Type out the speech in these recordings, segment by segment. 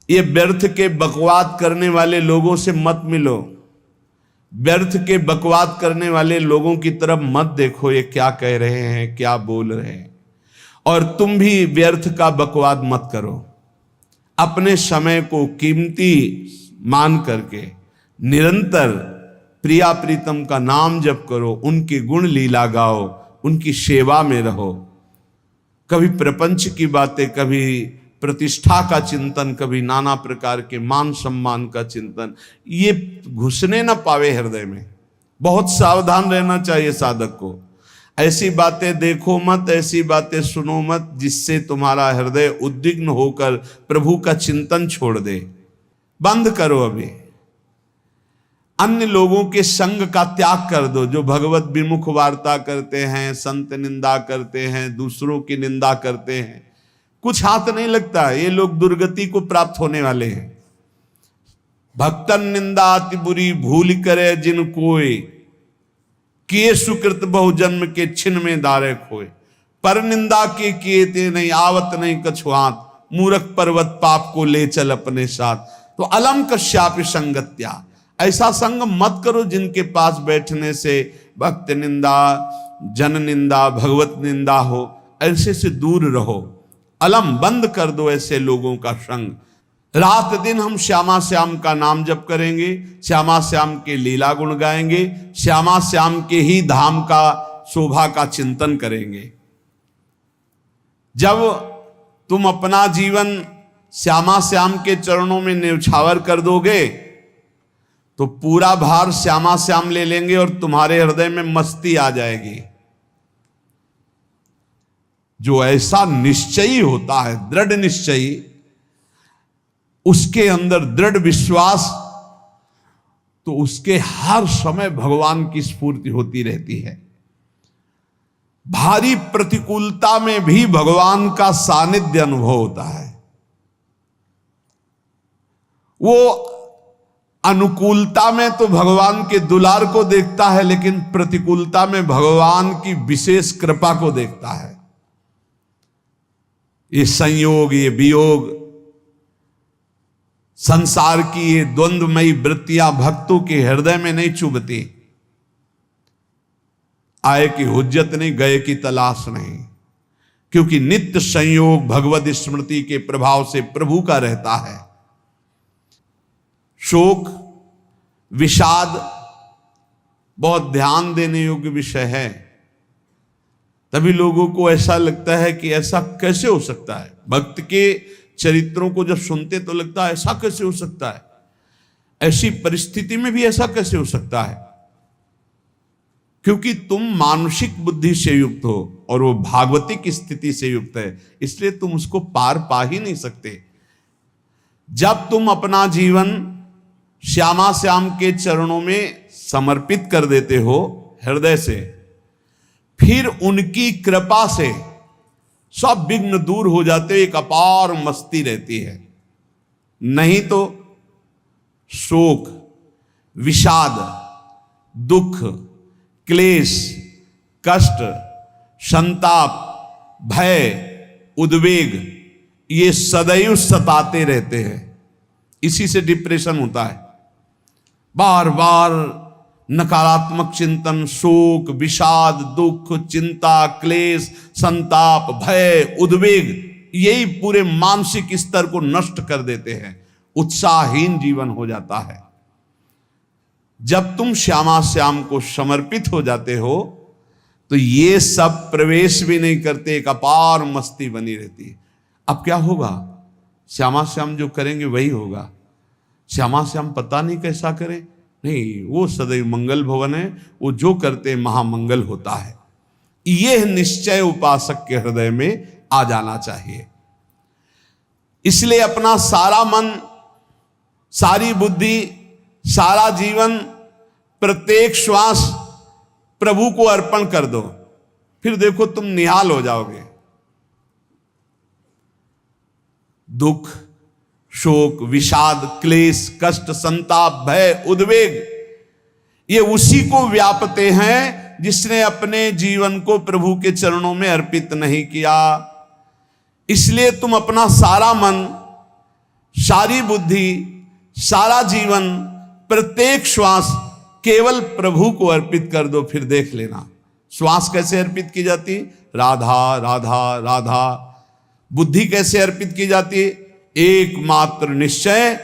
ये व्यर्थ के बकवाद करने वाले लोगों से मत मिलो, व्यर्थ के बकवाद करने वाले लोगों की तरफ मत देखो, ये क्या कह रहे हैं, क्या बोल रहे हैं। और तुम भी व्यर्थ का बकवाद मत करो। अपने समय को कीमती मान करके निरंतर प्रिया प्रीतम का नाम जप करो, उनके गुण लीला गाओ, उनकी सेवा में रहो। कभी प्रपंच की बातें, कभी प्रतिष्ठा का चिंतन, कभी नाना प्रकार के मान सम्मान का चिंतन, ये घुसने ना पावे हृदय में। बहुत सावधान रहना चाहिए साधक को। ऐसी बातें देखो मत, ऐसी बातें सुनो मत जिससे तुम्हारा हृदय उद्विग्न होकर प्रभु का चिंतन छोड़ दे। बंद करो अभी। अन्य लोगों के संग का त्याग कर दो, जो भगवत विमुख वार्ता करते हैं, संत निंदा करते हैं, दूसरों की निंदा करते हैं। कुछ हाथ नहीं लगता, ये लोग दुर्गति को प्राप्त होने वाले हैं। भक्तन निंदा अति बुरी भूल करे जिन कोय, किए सुकृत बहु जन्म के छिन में दारे खोए। पर निंदा के किए ते नहीं, आवत नहीं कछुआत, मूर्ख पर्वत पाप को ले चल अपने साथ। तो अलम कश्यापि संगत्या, ऐसा संग मत करो जिनके पास बैठने से भक्त निंदा, जन निंदा, भगवत निंदा हो। ऐसे से दूर रहो। अलम बंद कर दो ऐसे लोगों का संग। रात दिन हम श्यामा श्याम का नाम जप करेंगे, श्यामा श्याम के लीला गुण गाएंगे, श्यामा श्याम के ही धाम का शोभा का चिंतन करेंगे। जब तुम अपना जीवन श्यामा श्याम के चरणों में न्यौछावर कर दोगे तो पूरा भार श्यामा श्याम ले लेंगे और तुम्हारे हृदय में मस्ती आ जाएगी। जो ऐसा निश्चयी होता है, दृढ़ निश्चयी, उसके अंदर दृढ़ विश्वास, तो उसके हर समय भगवान की स्फूर्ति होती रहती है। भारी प्रतिकूलता में भी भगवान का सानिध्य अनुभव होता है। वो अनुकूलता में तो भगवान के दुलार को देखता है, लेकिन प्रतिकूलता में भगवान की विशेष कृपा को देखता है। ये संयोग, ये वियोग, संसार की ये द्वंद्वमयी वृत्तियां भक्तों के हृदय में नहीं चुभती। आए की हुज्जत नहीं, गए की तलाश नहीं, क्योंकि नित्य संयोग भगवत स्मृति के प्रभाव से प्रभु का रहता है। शोक, विषाद बहुत ध्यान देने योग्य विषय है। तभी लोगों को ऐसा लगता है कि ऐसा कैसे हो सकता है। भक्त के चरित्रों को जब सुनते तो लगता है ऐसा कैसे हो सकता है, ऐसी परिस्थिति में भी ऐसा कैसे हो सकता है। क्योंकि तुम मानसिक बुद्धि से युक्त हो और वो भागवतिक स्थिति से युक्त है, इसलिए तुम उसको पार पा ही नहीं सकते। जब तुम अपना जीवन श्यामा श्याम के चरणों में समर्पित कर देते हो हृदय से, फिर उनकी कृपा से सब विघ्न दूर हो जाते, एक अपार मस्ती रहती है। नहीं तो शोक, विषाद, दुख, क्लेश, कष्ट, संताप, भय, उद्वेग, ये सदैव सताते रहते हैं। इसी से डिप्रेशन होता है। बार बार नकारात्मक चिंतन, शोक, विषाद, दुख, चिंता, क्लेश, संताप, भय, उद्वेग, यही पूरे मानसिक स्तर को नष्ट कर देते हैं। उत्साहहीन जीवन हो जाता है। जब तुम श्यामा श्याम को समर्पित हो जाते हो तो ये सब प्रवेश भी नहीं करते, एक अपार मस्ती बनी रहती है। अब क्या होगा? श्यामा श्याम जो करेंगे वही होगा। श्यामा श्याम पता नहीं कैसा करें, नहीं, वो सदैव मंगल भवन है, वो जो करते महामंगल होता है। यह निश्चय उपासक के हृदय में आ जाना चाहिए। इसलिए अपना सारा मन, सारी बुद्धि, सारा जीवन, प्रत्येक श्वास प्रभु को अर्पण कर दो, फिर देखो तुम निहाल हो जाओगे। दुख, शोक, विषाद, क्लेश, कष्ट, संताप, भय, उद्वेग, ये उसी को व्यापते हैं जिसने अपने जीवन को प्रभु के चरणों में अर्पित नहीं किया। इसलिए तुम अपना सारा मन, सारी बुद्धि, सारा जीवन, प्रत्येक श्वास केवल प्रभु को अर्पित कर दो, फिर देख लेना। श्वास कैसे अर्पित की जाती? राधा राधा राधा। बुद्धि कैसे अर्पित की जाती? एकमात्र निश्चय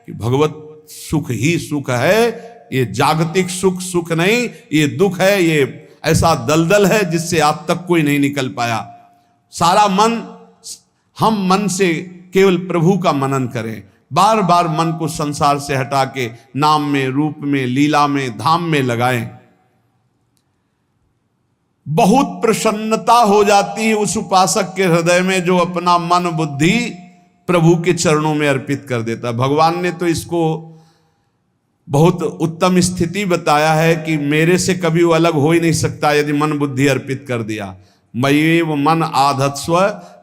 कि भगवत सुख ही सुख है, ये जागतिक सुख सुख नहीं, ये दुख है, ये ऐसा दलदल है जिससे आज तक कोई नहीं निकल पाया। सारा मन, हम मन से केवल प्रभु का मनन करें, बार बार मन को संसार से हटा के नाम में, रूप में, लीला में, धाम में लगाएं। बहुत प्रसन्नता हो जाती है उस उपासक के हृदय में जो अपना मन बुद्धि प्रभु के चरणों में अर्पित कर देता है। भगवान ने तो इसको बहुत उत्तम स्थिति बताया है कि मेरे से कभी वो अलग हो ही नहीं सकता यदि मन बुद्धि अर्पित कर दिया। मय्येव मन आधत्स्व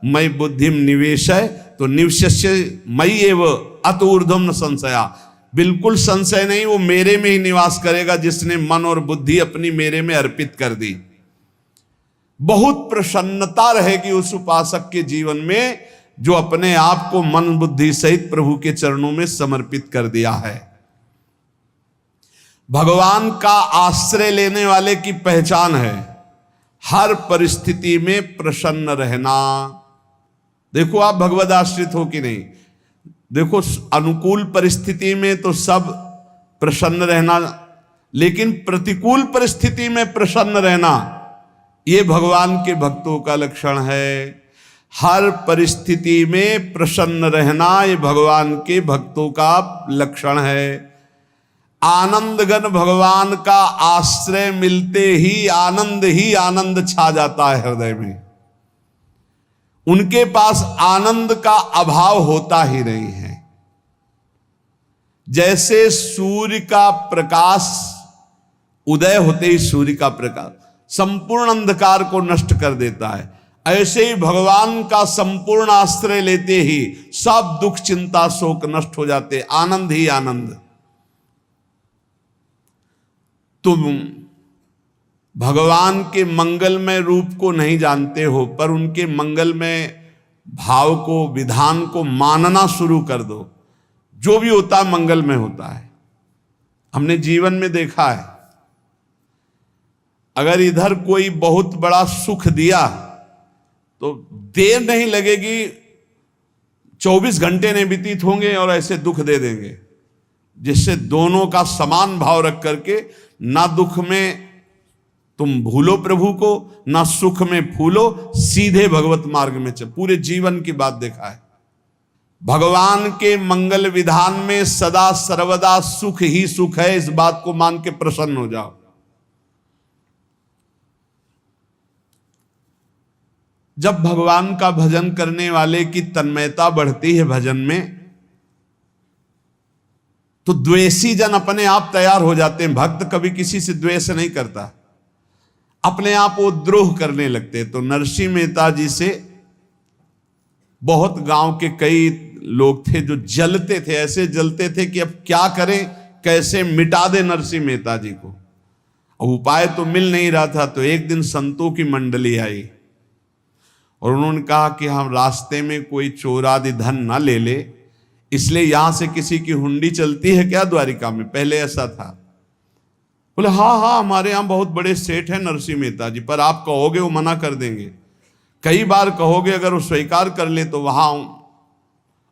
मयि बुद्धिम निवेशय, तो निवश्य मय्येव अत ऊर्ध्वं न संशया। बिल्कुल संशय नहीं, वो मेरे में ही निवास करेगा जिसने मन और बुद्धि अपनी मेरे में अर्पित कर दी। बहुत प्रसन्नता रहेगी उस उपासक के जीवन में जो अपने आप को मन बुद्धि सहित प्रभु के चरणों में समर्पित कर दिया है। भगवान का आश्रय लेने वाले की पहचान है हर परिस्थिति में प्रसन्न रहना। देखो आप भगवद आश्रित हो कि नहीं, देखो अनुकूल परिस्थिति में तो सब प्रसन्न रहना, लेकिन प्रतिकूल परिस्थिति में प्रसन्न रहना ये भगवान के भक्तों का लक्षण है। हर परिस्थिति में प्रसन्न रहना ये भगवान के भक्तों का लक्षण है। आनंदगन भगवान का आश्रय मिलते ही आनंद छा जाता है हृदय में। उनके पास आनंद का अभाव होता ही नहीं है। जैसे सूर्य का प्रकाश उदय होते ही सूर्य का प्रकाश संपूर्ण अंधकार को नष्ट कर देता है, ऐसे ही भगवान का संपूर्ण आश्रय लेते ही सब दुख चिंता शोक नष्ट हो जाते, आनंद ही आनंद। तुम भगवान के मंगलमय रूप को नहीं जानते हो, पर उनके मंगलमय भाव को, विधान को मानना शुरू कर दो। जो भी होता है मंगलमय होता है। हमने जीवन में देखा है, अगर इधर कोई बहुत बड़ा सुख दिया तो देर नहीं लगेगी, 24 घंटे नहीं व्यतीत होंगे और ऐसे दुख दे देंगे, जिससे दोनों का समान भाव रख करके ना दुख में तुम भूलो प्रभु को, ना सुख में फूलो, सीधे भगवत मार्ग में चल। पूरे जीवन की बात देखा है, भगवान के मंगल विधान में सदा सर्वदा सुख ही सुख है, इस बात को मान के प्रसन्न हो जाओ। जब भगवान का भजन करने वाले की तन्मयता बढ़ती है भजन में, तो द्वेषी जन अपने आप तैयार हो जाते हैं। भक्त कभी किसी से द्वेष नहीं करता, अपने आप वो द्रोह करने लगते। तो नरसिंह मेहता जी से बहुत गांव के कई लोग थे जो जलते थे, ऐसे जलते थे कि अब क्या करें, कैसे मिटा दे नरसिंह मेहता जी को। अब उपाय तो मिल नहीं रहा था। तो एक दिन संतों की मंडली आई और उन्होंने कहा कि हम रास्ते में कोई चोर आदि धन ना ले ले, इसलिए यहां से किसी की हुंडी चलती है क्या द्वारिका में? पहले ऐसा था। बोले हाँ, हमारे यहां बहुत बड़े सेठ हैं नरसिंह मेहता जी, पर आप कहोगे वो मना कर देंगे। कई बार कहोगे, अगर वो स्वीकार कर ले तो वहां।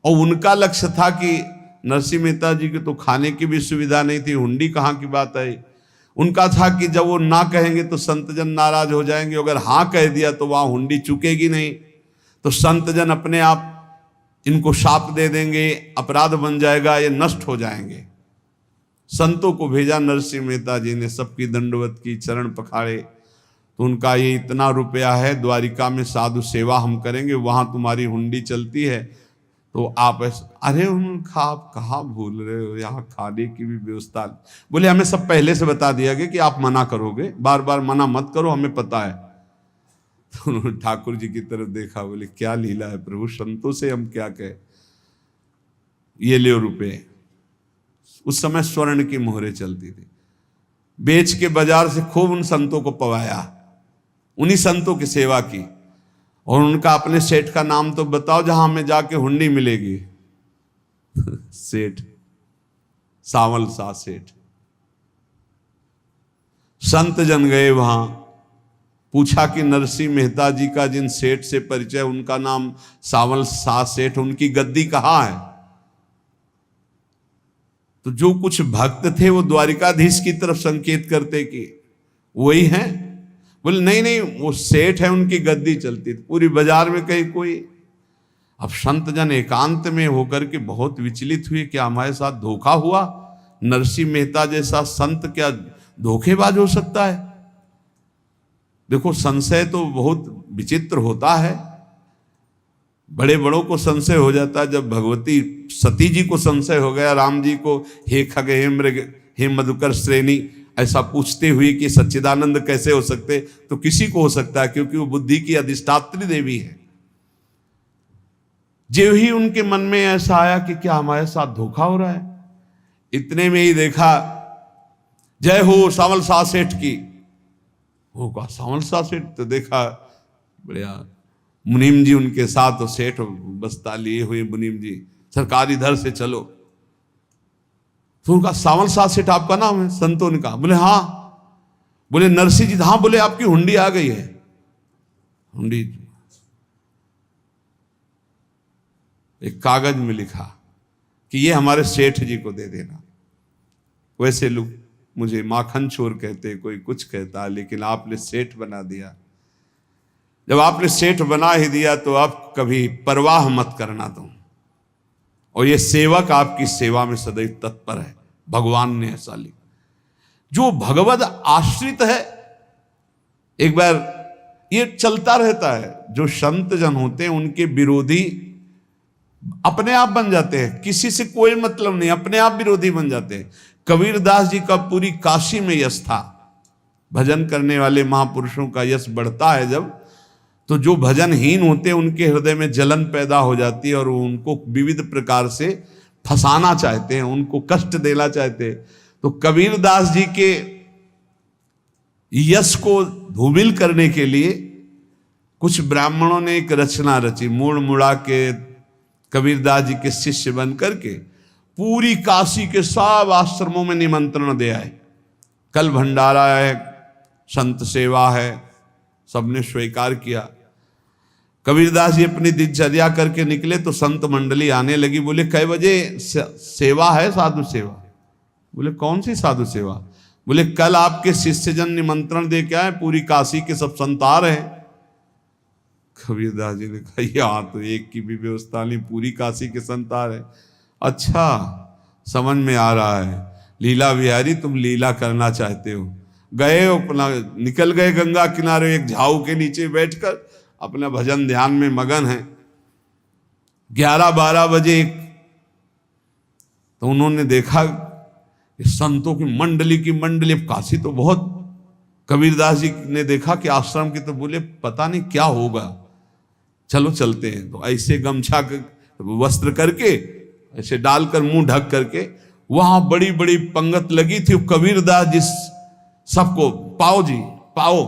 और उनका लक्ष्य था कि नरसिंह मेहता जी की तो खाने की भी सुविधा नहीं थी, हुंडी कहाँ की बात आई। उनका था कि जब वो ना कहेंगे तो संतजन नाराज हो जाएंगे, अगर हाँ कह दिया तो वहां हुंडी चुकेगी नहीं, तो संतजन अपने आप इनको शाप दे देंगे, अपराध बन जाएगा, ये नष्ट हो जाएंगे। संतों को भेजा नरसिंह मेहता जी ने, सबकी दंडवत की, चरण पखाड़े। तो उनका ये इतना रुपया है, द्वारिका में साधु सेवा हम करेंगे, वहां तुम्हारी हुंडी चलती है, तो आप अरे उनका आप कहाँ भूल रहे हो, यहाँ खाने की भी व्यवस्था। बोले हमें सब पहले से बता दिया गया कि आप मना करोगे, बार बार मना मत करो, हमें पता है। तो उन्होंने ठाकुर जी की तरफ देखा, बोले क्या लीला है प्रभु, संतों से हम क्या कहें, ये ले रुपए। उस समय स्वर्ण की मोहरें चलती थी, बेच के बाजार से खूब उन संतों को पवाया, उन्हीं संतों की सेवा की। और उनका अपने सेठ का नाम तो बताओ जहां हमें जाके हुंडी मिलेगी। सेठ, सावल शाह सेठ। संत जन गए वहां, पूछा कि नरसिंह मेहता जी का जिन सेठ से परिचय, उनका नाम सावल शाह सेठ, उनकी गद्दी कहाँ है? तो जो कुछ भक्त थे वो द्वारिकाधीश की तरफ संकेत करते कि वही हैं। बोले नहीं नहीं, वो सेठ है, उनकी गद्दी चलती थी। पूरी बाजार में कहीं कोई। अब संत जन एकांत में होकर के बहुत विचलित हुए, क्या हमारे साथ धोखा हुआ? नरसिंह मेहता जैसा संत क्या धोखेबाज हो सकता है? देखो, संशय तो बहुत विचित्र होता है। बड़े बड़ों को संशय हो जाता है। जब भगवती सती जी को संशय हो गया, राम जी को, हे खग हे मृग हे मधुकर श्रेणी, ऐसा पूछते हुए कि सच्चिदानंद कैसे हो सकते, तो किसी को हो सकता है, क्योंकि वो बुद्धि की अधिष्ठात्री देवी है। जो ही उनके मन में ऐसा आया कि क्या हमारे साथ धोखा हो रहा है, इतने में ही देखा, जय हो सावल शाह सेठ की। वो कहा सावल शाह सेठ? तो देखा बढ़िया मुनीम जी उनके साथ, और सेठ बस्ता लिए हुए मुनीम जी, सरकार इधर से चलो। तो उनका सावल शाह सेठ आपका नाम है? संतों ने कहा। बोले हाँ। बोले नरसिंह जी? हाँ। बोले आपकी हुंडी आ गई है। हुंडी एक कागज में लिखा कि ये हमारे सेठ जी को दे देना। वैसे लोग मुझे माखन चोर कहते, कोई कुछ कहता, लेकिन आपने सेठ बना दिया। जब आपने सेठ बना ही दिया तो आप कभी परवाह मत करना तुम। और ये सेवक आपकी सेवा में सदैव तत्पर है। भगवान ने ऐसा लिखा। जो भगवद आश्रित है, एक बार ये चलता रहता है, जो संत जन होते हैं उनके विरोधी अपने आप बन जाते हैं, किसी से कोई मतलब नहीं, अपने आप विरोधी बन जाते हैं। कबीरदास जी का पूरी काशी में यश था। भजन करने वाले महापुरुषों का यश बढ़ता है जब, तो जो भजनहीन होते हैं उनके हृदय में जलन पैदा हो जाती है, और वो उनको विविध प्रकार से फंसाना चाहते हैं, उनको कष्ट देना चाहते हैं। तो कबीरदास जी के यश को धूमिल करने के लिए कुछ ब्राह्मणों ने एक रचना रची। मुड़ मुड़ा के कबीरदास जी के शिष्य बन करके पूरी काशी के सब आश्रमों में निमंत्रण दे आए। कल भंडारा है, संत सेवा है, सबने स्वीकार किया। कबीरदास जी अपनी दिनचर्या करके निकले तो संत मंडली आने लगी। बोले कै बजे सेवा है? साधु सेवा। बोले कौन सी साधु सेवा? बोले कल आपके शिष्यजन निमंत्रण दे के आए, पूरी काशी के सब संत आ रहे हैं। कबीरदास जी ने कहा यहाँ तो एक की भी व्यवस्था नहीं, पूरी काशी के संत आ रहे। अच्छा, समझ में आ रहा है, लीला बिहारी तुम लीला करना चाहते हो। गए अपना निकल गए गंगा किनारे, एक झाऊ के नीचे बैठकर अपना भजन ध्यान में मगन है। 11-12 बजे तो उन्होंने देखा संतों की मंडली, अब काशी तो बहुत। कबीरदास जी ने देखा कि आश्रम की, तो बोले पता नहीं क्या होगा, चलो चलते हैं। तो ऐसे गमछा वस्त्र करके ऐसे डालकर मुंह ढक करके, वहां बड़ी बड़ी पंगत लगी थी। कबीरदास जी सबको पाओ जी पाओ।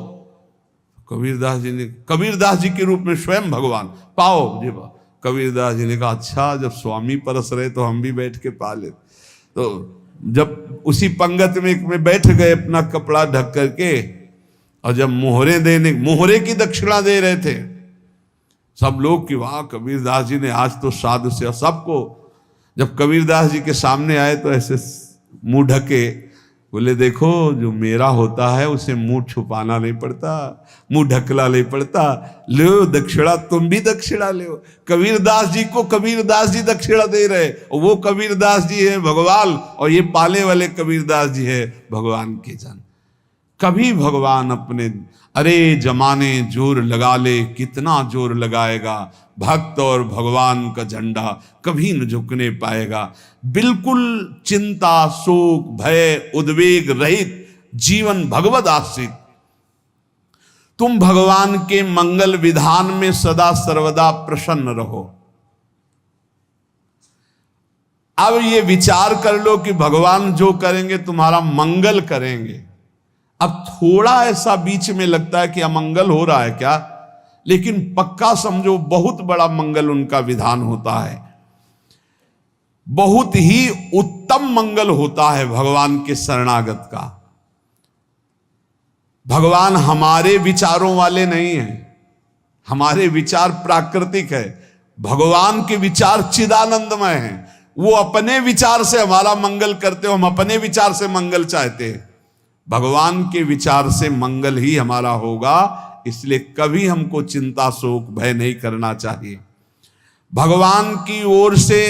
कबीरदास जी के रूप में स्वयं भगवान पाओ जी पाओ। कबीरदास जी ने कहा अच्छा, जब स्वामी परस रहे तो हम भी बैठ के पा ले। तो जब उसी पंगत में बैठ गए अपना कपड़ा ढक करके, और जब मोहरे की दक्षिणा दे रहे थे सब लोग कि वाह कबीरदास जी ने आज तो साधु से। सबको जब कबीरदास जी के सामने आए तो ऐसे मुंह ढके, बोले देखो जो मेरा होता है उसे मुंह छुपाना नहीं पड़ता, मुंह ढकला नहीं पड़ता। लो दक्षिणा, तुम भी दक्षिणा लो। कबीरदास जी को कबीरदास जी दक्षिणा दे रहे, और वो कबीरदास जी है भगवान, और ये पाले वाले कबीरदास जी है भगवान के जन। कभी भगवान अपने, अरे जमाने जोर लगा ले, कितना जोर लगाएगा, भक्त और भगवान का झंडा कभी न झुकने पाएगा। बिल्कुल चिंता, शोक, भय, उद्वेग रहित जीवन भगवद आश्रित। तुम भगवान के मंगल विधान में सदा सर्वदा प्रसन्न रहो। अब ये विचार कर लो कि भगवान जो करेंगे तुम्हारा मंगल करेंगे। अब थोड़ा ऐसा बीच में लगता है कि अमंगल हो रहा है क्या, लेकिन पक्का समझो बहुत बड़ा मंगल उनका विधान होता है। बहुत ही उत्तम मंगल होता है भगवान के शरणागत का। भगवान हमारे विचारों वाले नहीं हैं, हमारे विचार प्राकृतिक है, भगवान के विचार चिदानंदमय हैं। वो अपने विचार से हमारा मंगल करते हो, हम अपने विचार से मंगल चाहते हैं। भगवान के विचार से मंगल ही हमारा होगा, इसलिए कभी हमको चिंता शोक भय नहीं करना चाहिए। भगवान की ओर से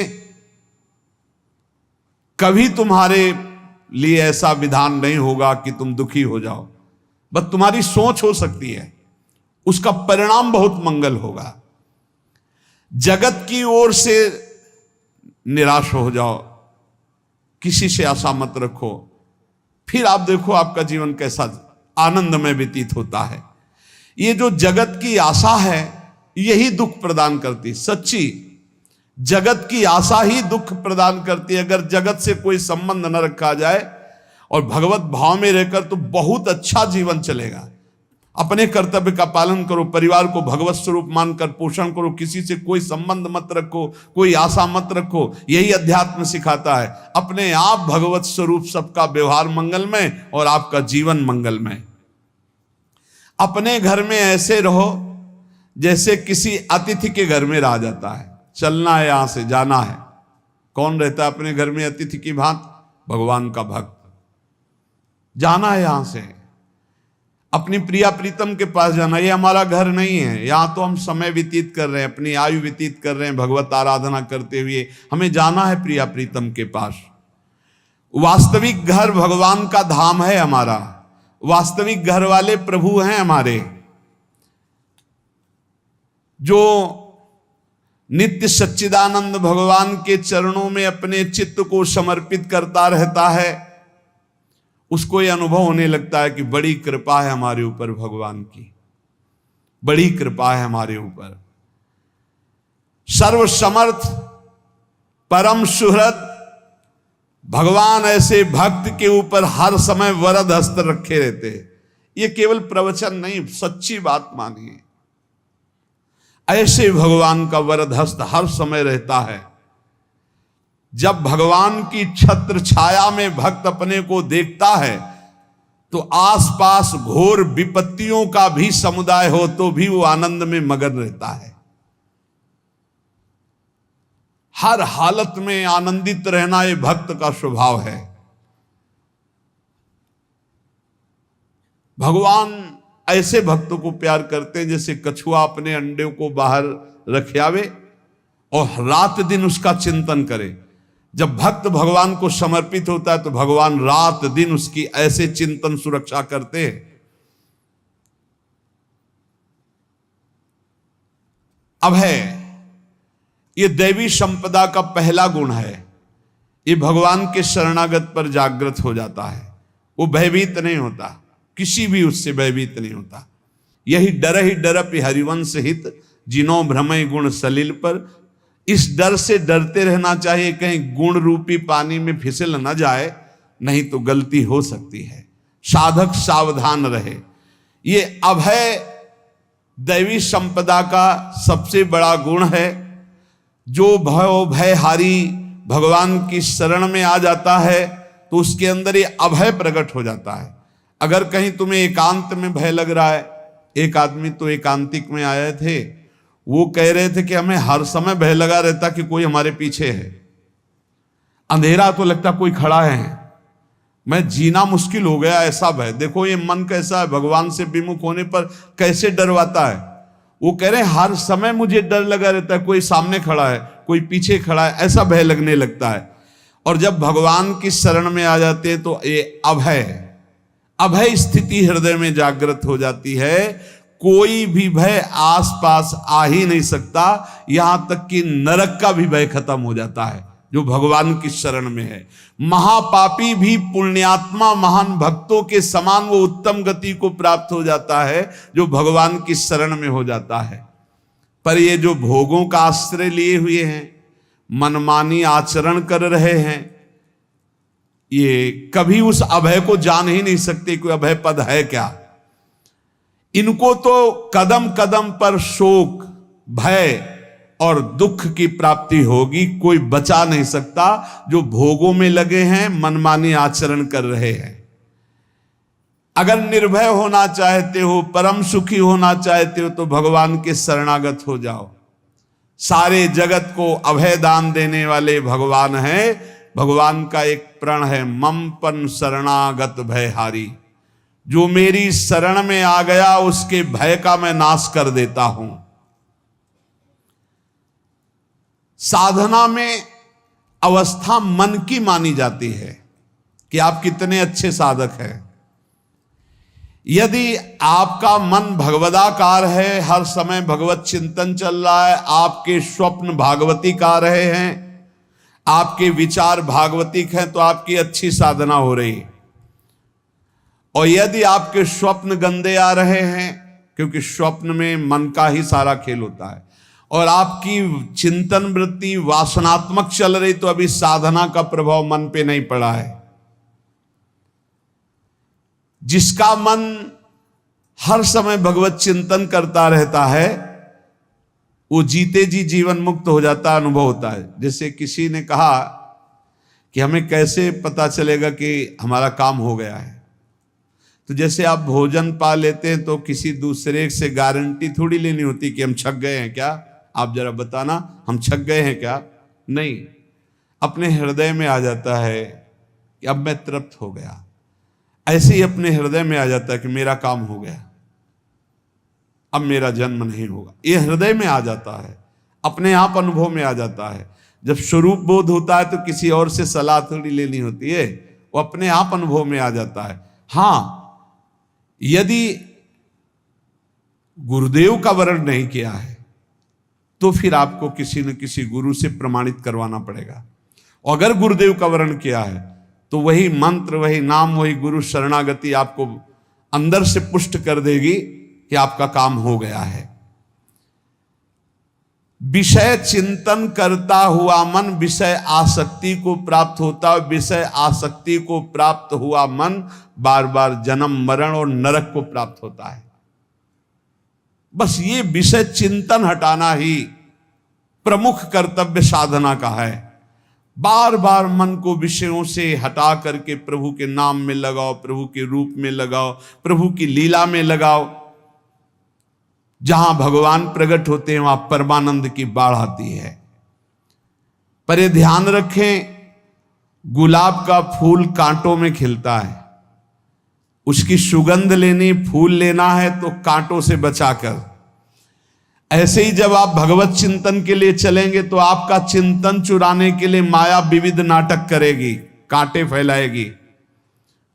कभी तुम्हारे लिए ऐसा विधान नहीं होगा कि तुम दुखी हो जाओ, बस तुम्हारी सोच हो सकती है, उसका परिणाम बहुत मंगल होगा। जगत की ओर से निराश हो जाओ, किसी से आशा मत रखो, फिर आप देखो आपका जीवन कैसा आनंदमय व्यतीत होता है। ये जो जगत की आशा है यही दुख प्रदान करती, सच्ची जगत की आशा ही दुख प्रदान करती है। अगर जगत से कोई संबंध न रखा जाए और भगवत भाव में रहकर तो बहुत अच्छा जीवन चलेगा। अपने कर्तव्य का पालन करो, परिवार को भगवत स्वरूप मानकर पोषण करो, किसी से कोई संबंध मत रखो, कोई आशा मत रखो, यही अध्यात्म सिखाता है। अपने आप भगवत स्वरूप, सबका व्यवहार मंगलमय और आपका जीवन मंगलमय। अपने घर में ऐसे रहो जैसे किसी अतिथि के घर में रह जाता है, चलना है यहां से जाना है। कौन रहता है अपने घर में अतिथि की भांति? भगवान का भक्त। जाना है यहां से, अपनी प्रिया प्रीतम के पास जाना। ये हमारा घर नहीं है, यहां तो हम समय व्यतीत कर रहे हैं, अपनी आयु व्यतीत कर रहे हैं भगवत आराधना करते हुए। हमें जाना है प्रिया प्रीतम के पास। वास्तविक घर भगवान का धाम है हमारा, वास्तविक घर वाले प्रभु हैं हमारे, जो नित्य सच्चिदानंद भगवान के चरणों में अपने चित्त को समर्पित करता रहता है। उसको यह अनुभव होने लगता है कि बड़ी कृपा है हमारे ऊपर, भगवान की बड़ी कृपा है हमारे ऊपर। सर्वसमर्थ परम सुहृद भगवान ऐसे भक्त के ऊपर हर समय वरद हस्त रखे रहते हैं। ये केवल प्रवचन नहीं, सच्ची बात मानिए। ऐसे भगवान का वरद हस्त हर समय रहता है। जब भगवान की छत्र छाया में भक्त अपने को देखता है तो आसपास घोर विपत्तियों का भी समुदाय हो तो भी वो आनंद में मगन रहता है। हर हालत में आनंदित रहना ये भक्त का स्वभाव है। भगवान ऐसे भक्तों को प्यार करते हैं जैसे कछुआ अपने अंडे को बाहर रख आवे और रात दिन उसका चिंतन करे। जब भक्त भगवान को समर्पित होता है तो भगवान रात दिन उसकी ऐसे चिंतन सुरक्षा करते हैं। अभय, ये दैवी संपदा का पहला गुण है। ये भगवान के शरणागत पर जागृत हो जाता है, वो भयभीत नहीं होता, किसी भी उससे भयभीत नहीं होता। यही डरप हरिवंश हित, जिनो भ्रमय गुण सलिल पर। इस डर से डरते रहना चाहिए कहीं गुण रूपी पानी में फिसल न जाए, नहीं तो गलती हो सकती है। साधक सावधान रहे। ये अभय दैवी संपदा का सबसे बड़ा गुण है। जो भयहारी भगवान की शरण में आ जाता है तो उसके अंदर ये अभय प्रकट हो जाता है। अगर कहीं तुम्हें एकांत में भय लग रहा है, एक आदमी तो एकांतिक में आए थे, वो कह रहे थे कि हमें हर समय भय लगा रहता कि कोई हमारे पीछे है, अंधेरा तो लगता कोई खड़ा है, मैं जीना मुश्किल हो गया, ऐसा भय। देखो ये मन कैसा है, भगवान से विमुख होने पर कैसे डरवाता है। वो कह रहे हैं हर समय मुझे डर लगा रहता है, कोई सामने खड़ा है, कोई पीछे खड़ा है, ऐसा भय लगने लगता है। और जब भगवान की शरण में आ जाते हैं तो ये अभय स्थिति हृदय में जागृत हो जाती है। कोई भी भय आसपास आ ही नहीं सकता, यहां तक कि नरक का भी भय खत्म हो जाता है जो भगवान की शरण में है। महापापी भी पुण्यात्मा महान भक्तों के समान वो उत्तम गति को प्राप्त हो जाता है जो भगवान की शरण में हो जाता है। पर ये जो भोगों का आश्रय लिए हुए हैं, मनमानी आचरण कर रहे हैं, ये कभी उस अभय को जान ही नहीं सकते कोई अभय पद है क्या। इनको तो कदम कदम पर शोक, भय, और दुख की प्राप्ति होगी। कोई बचा नहीं सकता जो भोगों में लगे हैं, मनमानी आचरण कर रहे हैं। अगर निर्भय होना चाहते हो, परम सुखी होना चाहते हो, तो भगवान के शरणागत हो जाओ। सारे जगत को अभय दान देने वाले भगवान हैं। भगवान का एक प्रण है, मम पन शरणागत भयहारी। जो मेरी शरण में आ गया उसके भय का मैं नाश कर देता हूं। साधना में अवस्था मन की मानी जाती है कि आप कितने अच्छे साधक हैं। यदि आपका मन भगवदाकार है, हर समय भगवत चिंतन चल रहा है, आपके स्वप्न भागवती का रहे हैं, आपके विचार भागवतिक हैं, तो आपकी अच्छी साधना हो रही है। और यदि आपके स्वप्न गंदे आ रहे हैं, क्योंकि स्वप्न में मन का ही सारा खेल होता है, और आपकी चिंतन वृत्ति वासनात्मक चल रही, तो अभी साधना का प्रभाव मन पे नहीं पड़ा है। जिसका मन हर समय भगवत चिंतन करता रहता है, वो जीते जी जीवन मुक्त हो जाता, अनुभव होता है। जैसे किसी ने कहा कि हमें कैसे पता चलेगा कि हमारा काम हो गया है, तो जैसे आप भोजन पा लेते हैं तो किसी दूसरे से गारंटी थोड़ी लेनी होती कि हम छक गए हैं क्या, आप जरा बताना हम छक गए हैं क्या। नहीं, अपने हृदय में आ जाता है कि अब मैं तृप्त हो गया। ऐसे ही अपने हृदय में आ जाता है कि मेरा काम हो गया, अब मेरा जन्म नहीं होगा। ये हृदय में आ जाता है, अपने आप अनुभव में आ जाता है। जब स्वरूप बोध होता है तो किसी और से सलाह थोड़ी लेनी होती है, वो अपने आप अनुभव में आ जाता है। हाँ, यदि गुरुदेव का वर्ण नहीं किया है तो फिर आपको किसी न किसी गुरु से प्रमाणित करवाना पड़ेगा। और अगर गुरुदेव का वर्ण किया है तो वही मंत्र, वही नाम, वही गुरु शरणागति आपको अंदर से पुष्ट कर देगी कि आपका काम हो गया है। विषय चिंतन करता हुआ मन विषय आसक्ति को प्राप्त होता है। विषय आसक्ति को प्राप्त हुआ मन बार बार जन्म मरण और नरक को प्राप्त होता है। बस ये विषय चिंतन हटाना ही प्रमुख कर्तव्य साधना का है। बार बार मन को विषयों से हटा करके प्रभु के नाम में लगाओ, प्रभु के रूप में लगाओ, प्रभु की लीला में लगाओ। जहां भगवान प्रकट होते हैं वहां परमानंद की बाढ़ आती है। पर ये ध्यान रखें, गुलाब का फूल कांटों में खिलता है, उसकी सुगंध लेनी, फूल लेना है तो कांटों से बचाकर। ऐसे ही जब आप भगवत चिंतन के लिए चलेंगे तो आपका चिंतन चुराने के लिए माया विविध नाटक करेगी, कांटे फैलाएगी।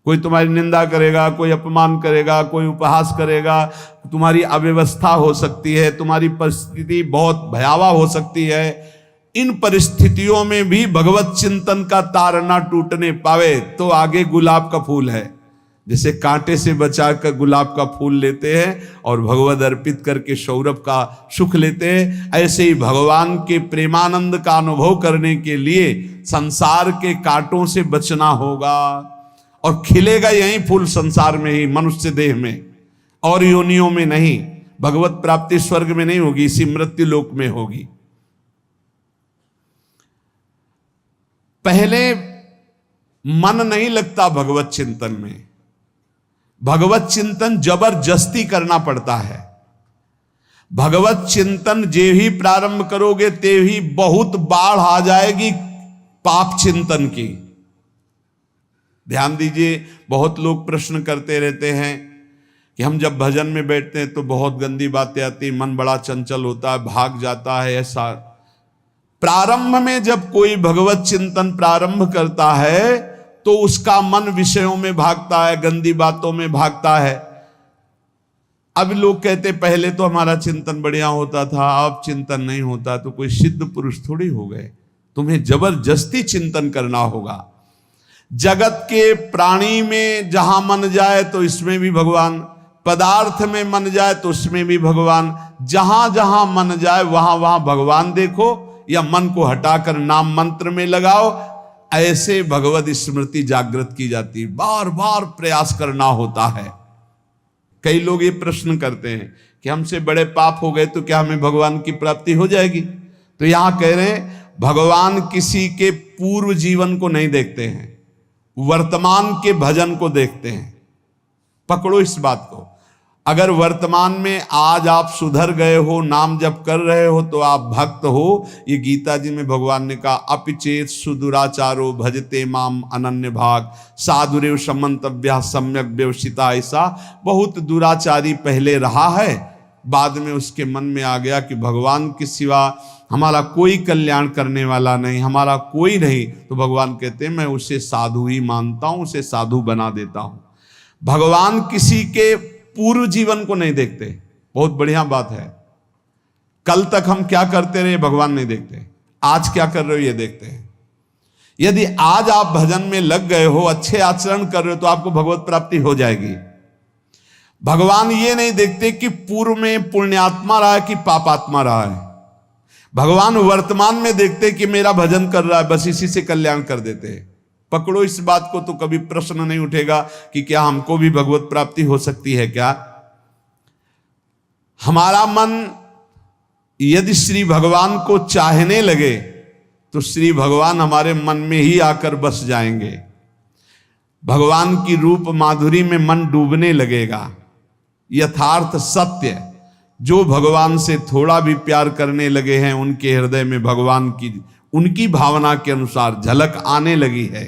कोई तुम्हारी निंदा करेगा, कोई अपमान करेगा, कोई उपहास करेगा, तुम्हारी अव्यवस्था हो सकती है, तुम्हारी परिस्थिति बहुत भयावह हो सकती है। इन परिस्थितियों में भी भगवत चिंतन का तार ना टूटने पावे तो आगे गुलाब का फूल है। जैसे कांटे से बचाकर गुलाब का फूल लेते हैं और भगवद अर्पित करके सौरभ का सुख लेते हैं, ऐसे ही भगवान के प्रेमानंद का अनुभव करने के लिए संसार के कांटों से बचना होगा। और खिलेगा यही फूल संसार में ही, मनुष्य देह में, और योनियों में नहीं। भगवत प्राप्ति स्वर्ग में नहीं होगी, इसी मृत्यु लोक में होगी। पहले मन नहीं लगता भगवत चिंतन में, भगवत चिंतन जबरदस्ती करना पड़ता है। भगवत चिंतन जे ही प्रारंभ करोगे ते ही बहुत बाढ़ आ जाएगी पाप चिंतन की। ध्यान दीजिए, बहुत लोग प्रश्न करते रहते हैं कि हम जब भजन में बैठते हैं तो बहुत गंदी बातें आती, मन बड़ा चंचल होता है, भाग जाता है। ऐसा प्रारंभ में जब कोई भगवत चिंतन प्रारंभ करता है तो उसका मन विषयों में भागता है, गंदी बातों में भागता है। अब लोग कहते पहले तो हमारा चिंतन बढ़िया होता था, अब चिंतन नहीं होता। तो कोई सिद्ध पुरुष थोड़ी हो गए, तुम्हें जबरदस्ती चिंतन करना होगा। जगत के प्राणी में जहां मन जाए तो इसमें भी भगवान, पदार्थ में मन जाए तो उसमें भी भगवान, जहां जहां मन जाए वहां वहां भगवान देखो, या मन को हटाकर नाम मंत्र में लगाओ। ऐसे भगवत स्मृति जागृत की जाती है, बार बार प्रयास करना होता है। कई लोग ये प्रश्न करते हैं कि हमसे बड़े पाप हो गए तो क्या हमें भगवान की प्राप्ति हो जाएगी? तो यहां कह रहे हैं भगवान किसी के पूर्व जीवन को नहीं देखते हैं, वर्तमान के भजन को देखते हैं। पकड़ो इस बात को। अगर वर्तमान में आज आप सुधर गए हो, नाम जप कर रहे हो, तो आप भक्त हो। ये गीता जी में भगवान ने कहा, अपिचेत सुदुराचारो भजते माम अनन्य भाग साधुरेव समंतव्या सम्यक व्यवसिता। ऐसा बहुत दुराचारी पहले रहा है, बाद में उसके मन में आ गया कि भगवान के सिवा हमारा कोई कल्याण करने वाला नहीं, हमारा कोई नहीं। तो भगवान कहते हैं मैं उसे साधु ही मानता हूं, उसे साधु बना देता हूं। भगवान किसी के पूर्व जीवन को नहीं देखते। बहुत बढ़िया बात है। कल तक हम क्या करते रहे भगवान नहीं देखते, आज क्या कर रहे हो ये देखते हैं। यदि आज आप भजन में लग गए हो, अच्छे आचरण कर रहे हो, तो आपको भगवत प्राप्ति हो जाएगी। भगवान ये नहीं देखते कि पूर्व में पुण्यात्मा रहा है कि पापात्मा रहा है। भगवान वर्तमान में देखते कि मेरा भजन कर रहा है, बस इसी से कल्याण कर देते हैं। पकड़ो इस बात को, तो कभी प्रश्न नहीं उठेगा कि क्या हमको भी भगवत प्राप्ति हो सकती है क्या। हमारा मन यदि श्री भगवान को चाहने लगे तो श्री भगवान हमारे मन में ही आकर बस जाएंगे। भगवान की रूप माधुरी में मन डूबने लगेगा। यथार्थ सत्य, जो भगवान से थोड़ा भी प्यार करने लगे हैं, उनके हृदय में भगवान की उनकी भावना के अनुसार झलक आने लगी है।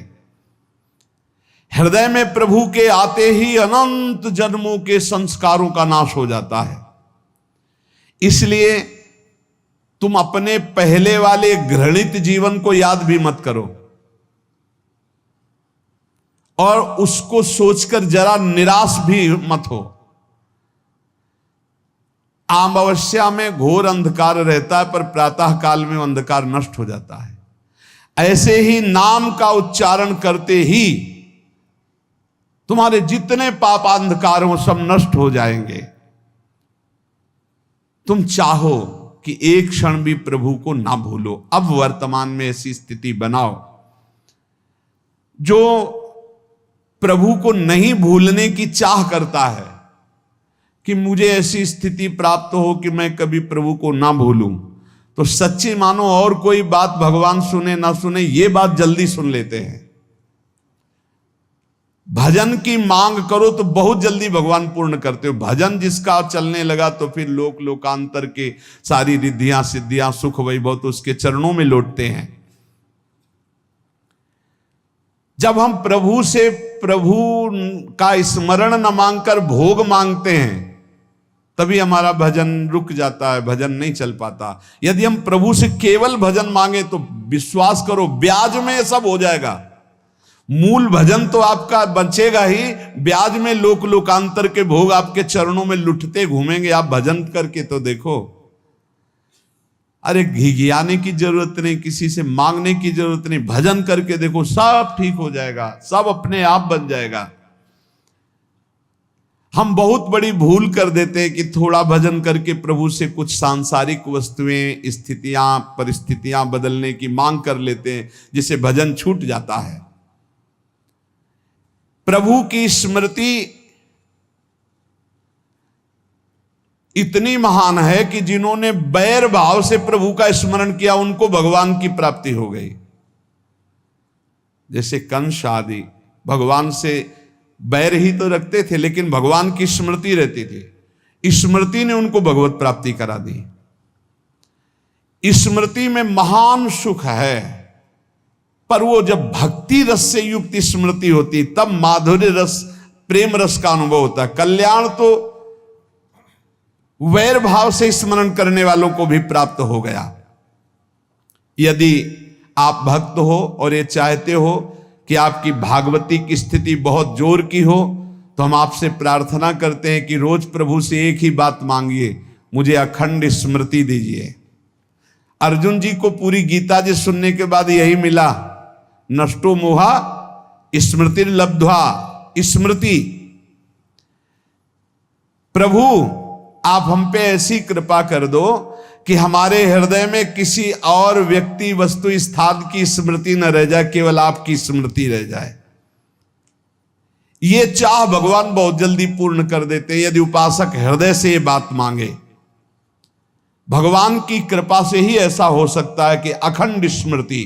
हृदय में प्रभु के आते ही अनंत जन्मों के संस्कारों का नाश हो जाता है। इसलिए तुम अपने पहले वाले घृणित जीवन को याद भी मत करो और उसको सोचकर जरा निराश भी मत हो। अमावस्या में घोर अंधकार रहता है, पर प्रातः काल में अंधकार नष्ट हो जाता है। ऐसे ही नाम का उच्चारण करते ही तुम्हारे जितने पाप अंधकार हो सब नष्ट हो जाएंगे। तुम चाहो कि एक क्षण भी प्रभु को ना भूलो। अब वर्तमान में ऐसी स्थिति बनाओ। जो प्रभु को नहीं भूलने की चाह करता है कि मुझे ऐसी स्थिति प्राप्त हो कि मैं कभी प्रभु को ना भूलूं, तो सच्ची मानो और कोई बात भगवान सुने ना सुने, ये बात जल्दी सुन लेते हैं। भजन की मांग करो तो बहुत जल्दी भगवान पूर्ण करते हो। भजन जिसका चलने लगा तो फिर लोक लोकांतर के सारी रिद्धियां सिद्धियां सुख वैभव तो उसके चरणों में लौटते हैं। जब हम प्रभु से प्रभु का स्मरण न मांगकर भोग मांगते हैं, तभी हमारा भजन रुक जाता है, भजन नहीं चल पाता। यदि हम प्रभु से केवल भजन मांगे तो विश्वास करो ब्याज में सब हो जाएगा। मूल भजन तो आपका बचेगा ही, ब्याज में लोक लोकांतर के भोग आपके चरणों में लुटते घूमेंगे। आप भजन करके तो देखो। अरे घिघियाने की जरूरत नहीं, किसी से मांगने की जरूरत नहीं, भजन करके देखो, सब ठीक हो जाएगा, सब अपने आप बन जाएगा। हम बहुत बड़ी भूल कर देते हैं कि थोड़ा भजन करके प्रभु से कुछ सांसारिक वस्तुएं, स्थितियां, परिस्थितियां बदलने की मांग कर लेते हैं, जिससे भजन छूट जाता है। प्रभु की स्मृति इतनी महान है कि जिन्होंने बैर भाव से प्रभु का स्मरण किया उनको भगवान की प्राप्ति हो गई। जैसे कंस आदि भगवान से बैर ही तो रखते थे, लेकिन भगवान की स्मृति रहती थी। स्मृति ने उनको भगवत प्राप्ति करा दी। स्मृति में महान सुख है, पर वो जब भक्ति रस से युक्त स्मृति होती तब माधुर्य रस, प्रेम रस का अनुभव होता है। कल्याण तो वैर भाव से स्मरण करने वालों को भी प्राप्त हो गया। यदि आप भक्त हो और ये चाहते हो कि आपकी भागवती की स्थिति बहुत जोर की हो, तो हम आपसे प्रार्थना करते हैं कि रोज प्रभु से एक ही बात मांगिए, मुझे अखंड स्मृति दीजिए। अर्जुन जी को पूरी गीता जी सुनने के बाद यही मिला, नष्टो मोहा स्मृति लब्ध्वा। स्मृति, प्रभु आप हम पे ऐसी कृपा कर दो कि हमारे हृदय में किसी और व्यक्ति, वस्तु, स्थान की स्मृति न रह जाए, केवल आपकी स्मृति रह जाए। ये चाह भगवान बहुत जल्दी पूर्ण कर देते हैं यदि उपासक हृदय से ये बात मांगे। भगवान की कृपा से ही ऐसा हो सकता है कि अखंड स्मृति